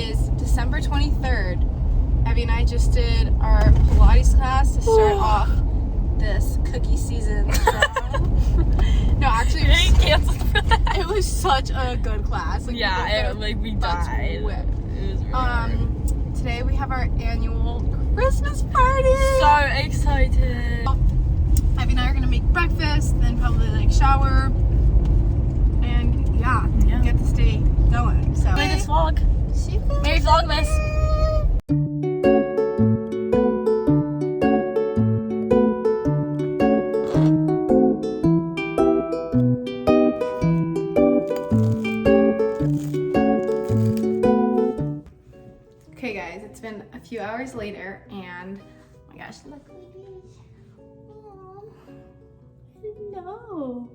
is December 23rd. Abby and I just did our Pilates class to start off this cookie season. No, actually, you didn't cancel for that. It was such a good class. Like, yeah, we died. It was really hard. Today we have our annual Christmas party. So excited. Abby and I are gonna make breakfast, then probably like shower, and yeah. Get to stay going. So Enjoy this vlog. Merry Vlogmas. Okay guys, it's been a few hours later and oh my gosh, look like this. Oh, I didn't know.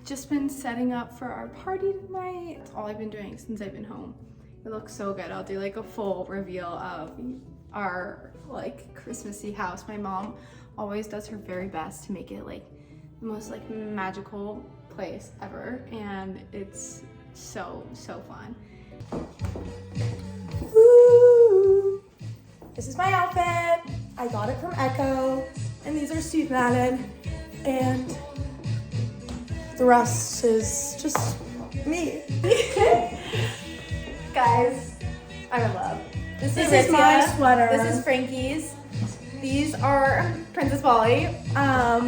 Just been setting up for our party tonight. That's all I've been doing since I've been home. It looks so good. I'll do like a full reveal of our like Christmassy house. My mom always does her very best to make it like the most like magical place ever, and it's so fun. Woo! This is my outfit. I got it from Echo, and these are Steve Madden, and the rest is just me. Guys, I'm in love. This is my sweater. This is Frankie's. These are Princess Polly. I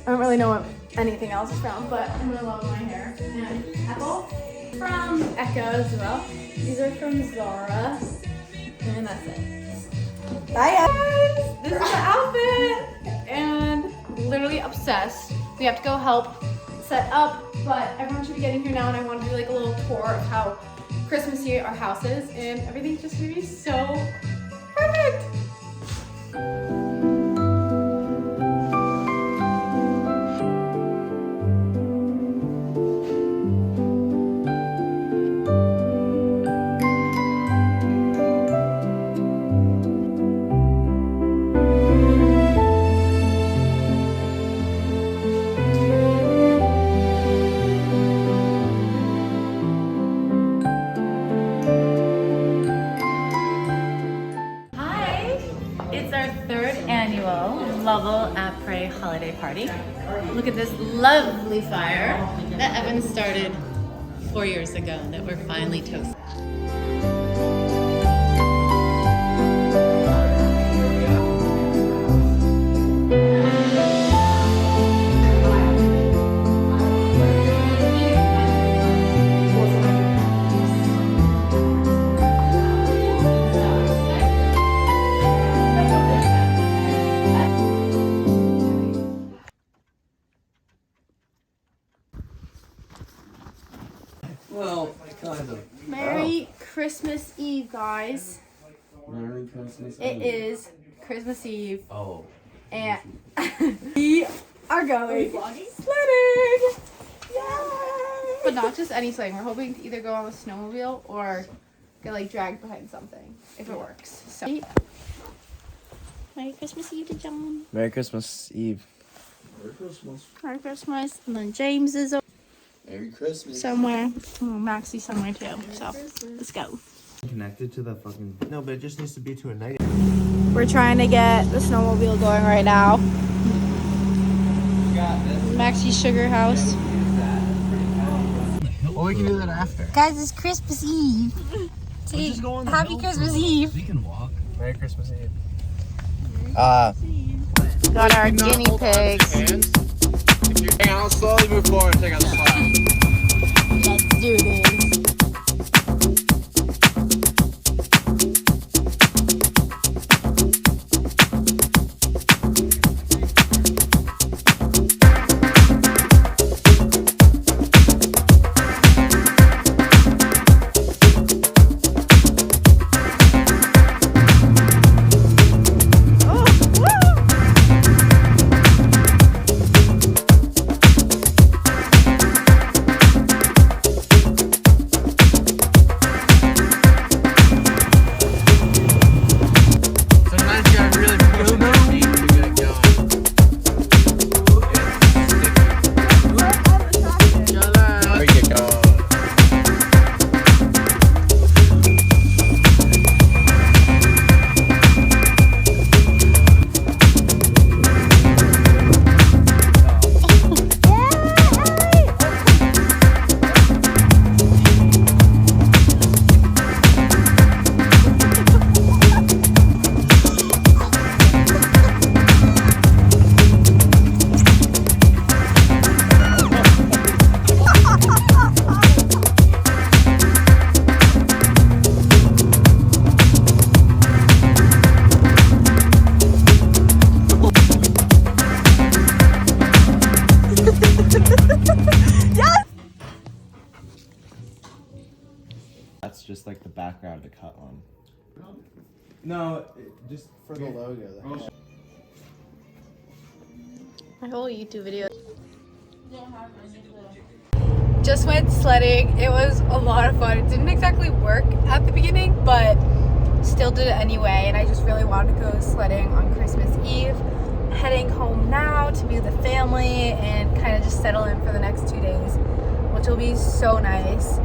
don't really know what anything else is from, but I'm gonna love my hair. And Apple from Echo as well. These are from Zara. And that's it. Bye, Guys, this is the outfit. And literally obsessed. We have to go help set up, but everyone should be getting here now, and I want to do like a little tour of how Christmassy our house is, and everything's just gonna be so perfect. Lovell Après holiday party. Look at this lovely fire that Evan started 4 years ago that we're finally toasting. Well, kind of. Merry Christmas Eve, guys. Merry Christmas Eve. It is Christmas Eve. Oh. And we are going sledding! Yay! But not just any sledding. We're hoping to either go on a snowmobile or get like dragged behind something if it works. So, Merry Christmas Eve to John. Merry Christmas Eve. Merry Christmas. Merry Christmas. And then James is Merry Christmas. somewhere. Oh, Maxie's somewhere too. So let's go. Connected to the fucking... No, but it just needs to be to a negative. We're trying to get the snowmobile going right now. Maxie's sugar house. Well, we can do that after. Guys, it's Christmas Eve. Just go on the Happy hill Christmas first. Eve. We can walk. Merry Christmas Eve. Got our guinea pigs. Hang on, I'll slowly move forward and take out the spot. Let's do this. That's just like the background to cut on. No, just for the logo. My whole YouTube video. Just went sledding. It was a lot of fun. It didn't exactly work at the beginning, but still did it anyway. And I just really wanted to go sledding on Christmas Eve. Heading home now to be with the family and kind of just settle in for the next 2 days, which will be so nice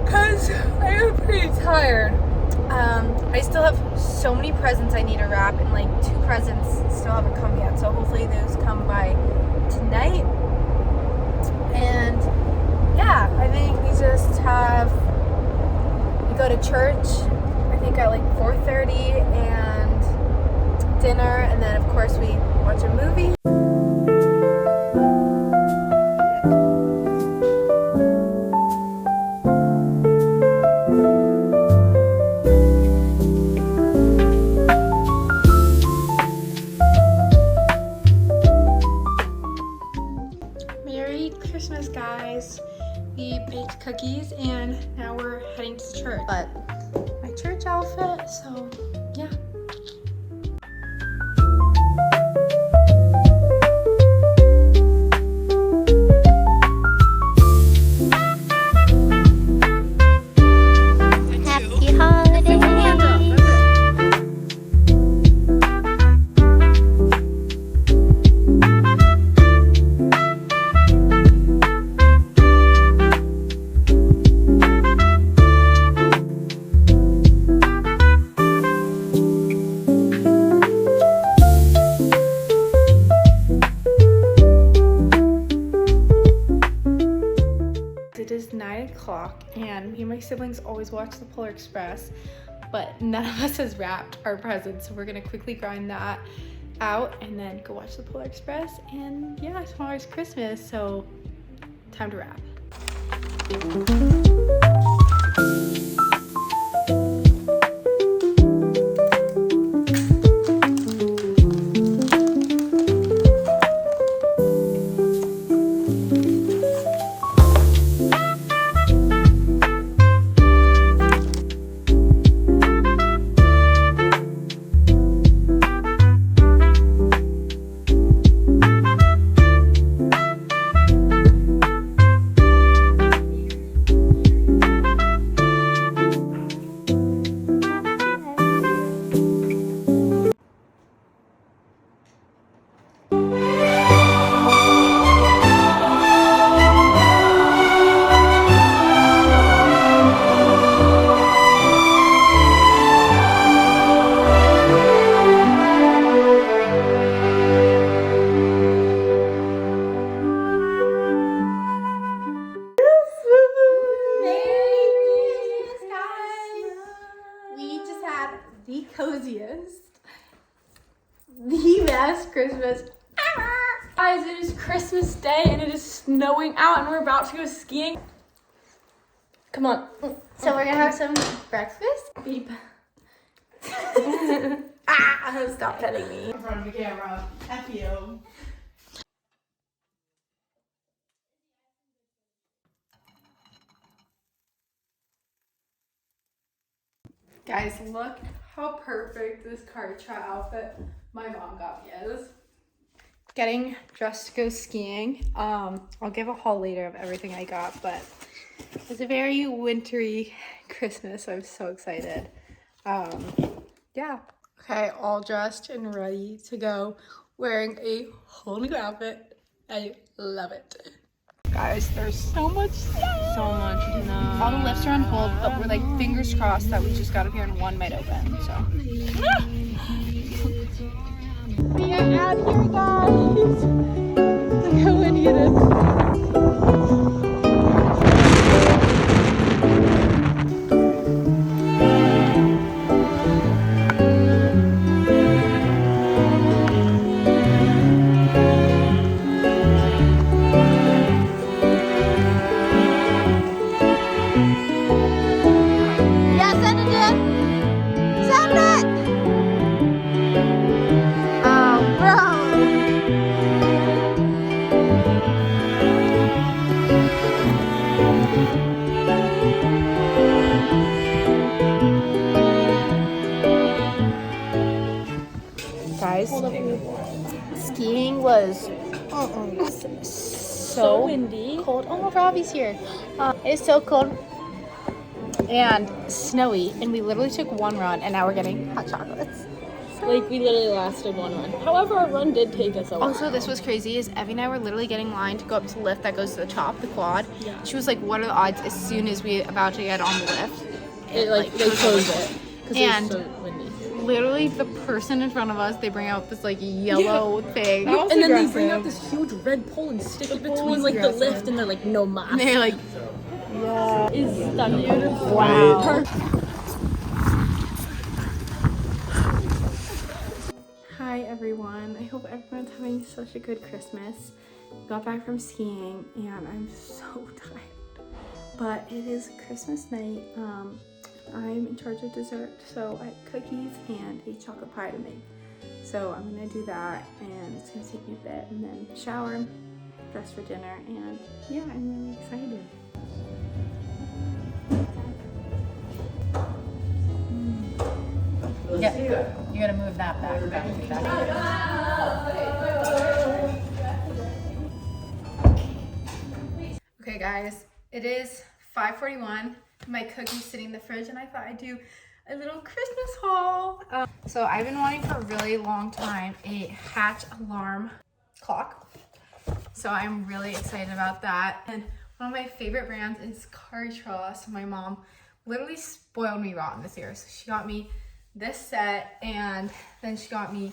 because I am pretty tired. I still have so many presents I need to wrap, and like 2 presents still haven't come yet, so hopefully those come by tonight. And yeah, I think we go to church I think at like 4:30 and dinner, and then of course we watch a movie. Merry Christmas, guys. We baked cookies and now we're heading to church. But my church outfit, so yeah. Happy holidays. It is 9 o'clock and me and my siblings always watch the Polar Express, but none of us has wrapped our presents, so we're gonna quickly grind that out and then go watch the Polar Express. And yeah, tomorrow's Christmas, so time to wrap. The coziest, the best Christmas ever. Guys, it is Christmas Day and it is snowing out and we're about to go skiing. Come on. So we're gonna have some breakfast. Beep. Stop petting me. In front of the camera. F you. Guys, look how perfect this Kartra outfit my mom got me is. Getting dressed to go skiing. I'll give a haul later of everything I got, but it's a very wintry Christmas, so I'm so excited. Yeah. Okay, all dressed and ready to go, wearing a whole new outfit. I love it. Guys, there's so much snow. So much snow. All the lifts are on hold, but we're like fingers crossed that we just got up here and one might open, so. We are out here, guys. Look how windy it is. is so windy. Cold. Oh, Robbie's here. It's so cold and snowy, and we literally took one run, and now we're getting hot chocolates. Like, we literally lasted one run. However, our run did take us a while. Also, this was crazy, is Evie and I were literally getting lined to go up to the lift that goes to the top, the quad. Yeah. She was like, what are the odds as soon as we about to get on the lift? They closed it. 'Cause it was And so windy. literally the person in front of us, they bring out this like yellow thing. And then they bring out this huge red pole and stick it between like the lift, and they're like, no mask. And they're like, It's stunning. wow. Hi everyone, I hope everyone's having such a good Christmas. Got back from skiing and I'm so tired, but it is Christmas night. I'm in charge of dessert, so I have cookies and a chocolate pie to make. So I'm gonna do that, and it's gonna take me a bit, and then shower, dress for dinner, and yeah, I'm really excited. Yeah, you gotta move that back. Okay guys, it is 5:41. My cookie's sitting in the fridge, and I thought I'd do a little Christmas haul. So I've been wanting for a really long time a hatch alarm clock. So I'm really excited about that. And one of my favorite brands is Caritra. So my mom literally spoiled me rotten this year. So she got me this set, and then she got me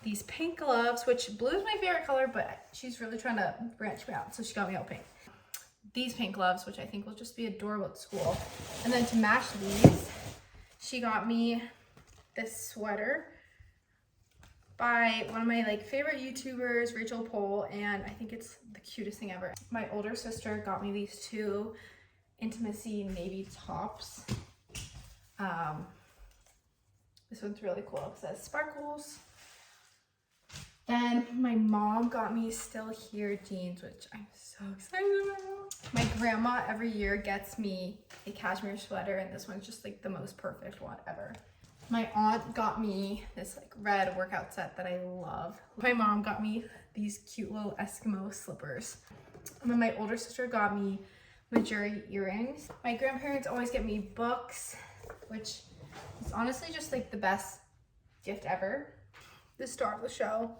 these pink gloves, which blue is my favorite color, but she's really trying to branch me out. So she got me all pink. These pink gloves, which I think will just be adorable at school. And then to match these, she got me this sweater by one of my favorite YouTubers, Rachel Pohl, and I think it's the cutest thing ever. My older sister got me these two intimacy navy tops. This one's really cool. It says sparkles. Then my mom got me Still Here jeans, which I'm so excited about. My grandma every year gets me a cashmere sweater, and this one's just the most perfect one ever. My aunt got me this red workout set that I love. My mom got me these cute little Eskimo slippers. And then my older sister got me Majuri earrings. My grandparents always get me books, which is honestly just the best gift ever. The star of the show.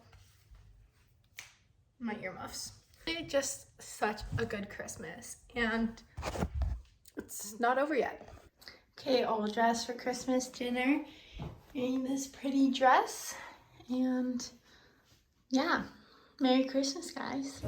My earmuffs. It's just such a good Christmas, and it's not over yet. Okay, all dressed for Christmas dinner, wearing this pretty dress, and yeah, Merry Christmas, guys.